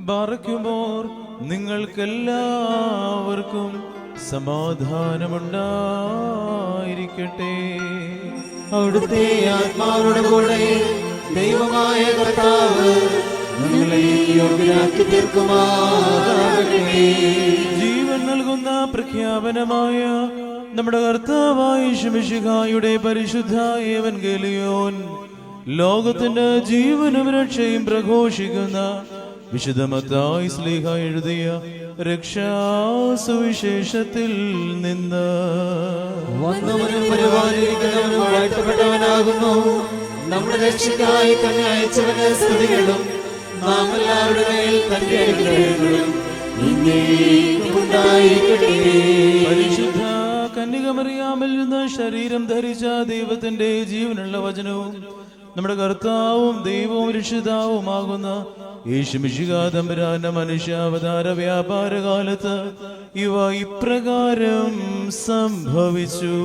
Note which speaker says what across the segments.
Speaker 1: ബാറയ്ക്കുമോർ നിങ്ങൾക്കെല്ലാവർക്കും സമാധാനമുണ്ടായിരിക്കട്ടെ.
Speaker 2: അവിടുത്തെ ആത്മാവോടെ കൂടെ ദൈവമായ കർത്താവ് നിങ്ങളെ യോഗ്യരാക്കി തീർക്കുമാറാകട്ടെ.
Speaker 1: ജീവൻ നൽകുന്ന പ്രഖ്യാപനമായ നമ്മുടെ കർത്താവായ യേശുമിശിഹായുടെ പരിശുദ്ധ ഏവൻഗേലിയോൻ ലോകത്തിന്റെ ജീവനും രക്ഷയും പ്രഘോഷിക്കുന്ന വിശുദ്ധ മത്തായി ശ്ലീഹ എഴുതിയ രക്ഷാസുവിശേഷത്തിൽ നിന്ന്
Speaker 2: വന്നവനും വരുവാനിരിക്കുന്നവനും വാഴ്ത്തപ്പെട്ടവനാകുന്നു. നമ്മുടെ രക്ഷയ്ക്കായി തന്നെ അയച്ചവന് സ്തുതികളും നാം എല്ലാവരുടെ മേൽ തന്റെ അനുഗ്രഹങ്ങളും ഉണ്ടായിരിക്കട്ടെ.
Speaker 1: പരിശുദ്ധ കന്യകമറിയാമിൽ നിന്ന് ശരീരം ധരിച്ച ദൈവത്തിന്റെ ജീവനുള്ള വചനവും നമ്മുടെ കർത്താവും ദൈവവും രക്ഷിതാവുമാകുന്ന യേശുമിശിഹാ തമ്പുരാന്റെ മനുഷ്യാവതാര വ്യാപാര കാലത്ത് ഇവ ഇപ്രകാരം സംഭവിച്ചു.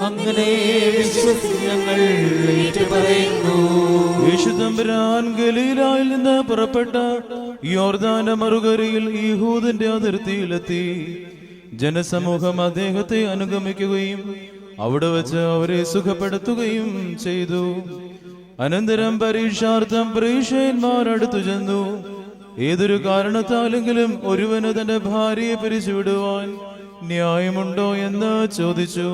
Speaker 2: അങ്ങനെ ഞങ്ങൾ ഏറ്റുപറയുന്നു.
Speaker 1: യേശു തമ്പുരാൻ ഗലീലായിൽ നിന്ന് പുറപ്പെട്ട യോർദാന്റെ മറുകരയിൽ യഹൂദിന്റെ അതിർത്തിയിലെത്തി. ജനസമൂഹം അദ്ദേഹത്തെ അനുഗമിക്കുകയും അവിടെ വെച്ച് അവരെ സുഖപ്പെടുത്തുകയും ചെയ്തു. അനന്തരം പരീക്ഷാർത്ഥം പരീക്ഷന്മാർ അടുത്തു ചെന്നു. ഏതൊരു കാരണത്താലെങ്കിലും ഒരുവന് തന്റെ ഭാര്യയെ പിരിച്ചുവിടുവാൻ ന്യായമുണ്ടോ എന്ന് ചോദിച്ചു.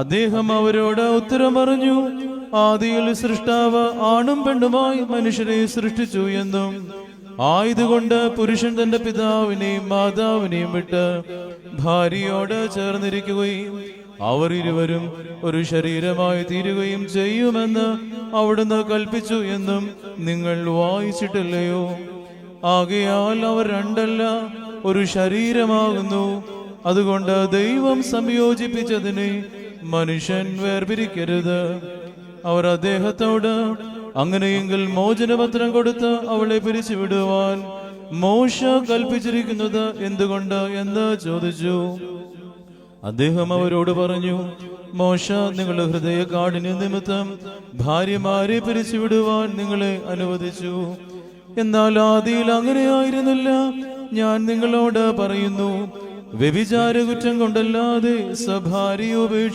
Speaker 1: അദ്ദേഹം അവരോട് ഉത്തരം പറഞ്ഞു, ആദിയിൽ സൃഷ്ടാവ് ആണും പെണ്ണുമായി മനുഷ്യരെ സൃഷ്ടിച്ചു എന്നും ആയതുകൊണ്ട് പുരുഷൻ തന്റെ പിതാവിനെയും മാതാവിനെയും വിട്ട് ഭാര്യയോട് ചേർന്നിരിക്കുകയും അവർ ഇരുവരും ഒരു ശരീരമായി തീരുകയും ചെയ്യുമെന്ന് അവിടുന്ന് കൽപ്പിച്ചു എന്നും നിങ്ങൾ വായിച്ചിട്ടില്ലയോ? ആകയാൽ അവർ രണ്ടല്ല, ഒരു ശരീരമാകുന്നു. അതുകൊണ്ട് ദൈവം സംയോജിപ്പിച്ചതിനെ മനുഷ്യൻ വേർപിരിക്കരുത്. അവർ അദ്ദേഹത്തോട്, അങ്ങനെയെങ്കിൽ മോചനപത്രം കൊടുത്ത് അവളെ പിരിച്ചുവിടുവാൻ മോശ കൽപ്പിച്ചിരിക്കുന്നത് എന്തുകൊണ്ട് എന്ന് ചോദിച്ചു. അദ്ദേഹം അവരോട് പറഞ്ഞു, മോശ നിങ്ങളുടെ ഹൃദയ കാഠിന്യ നിമിത്തം ഭാര്യമാരെ പിരിച്ചുവിടുവാൻ നിങ്ങളെ അനുവദിച്ചു. എന്നാൽ ആദിയിൽ അങ്ങനെയായിരുന്നില്ല. ഞാൻ നിങ്ങളോട് പറയുന്നു, വ്യഭിചാര കുറ്റം കൊണ്ടല്ലാതെ സ്വഭാര്യയെ ഉപേക്ഷിച്ചു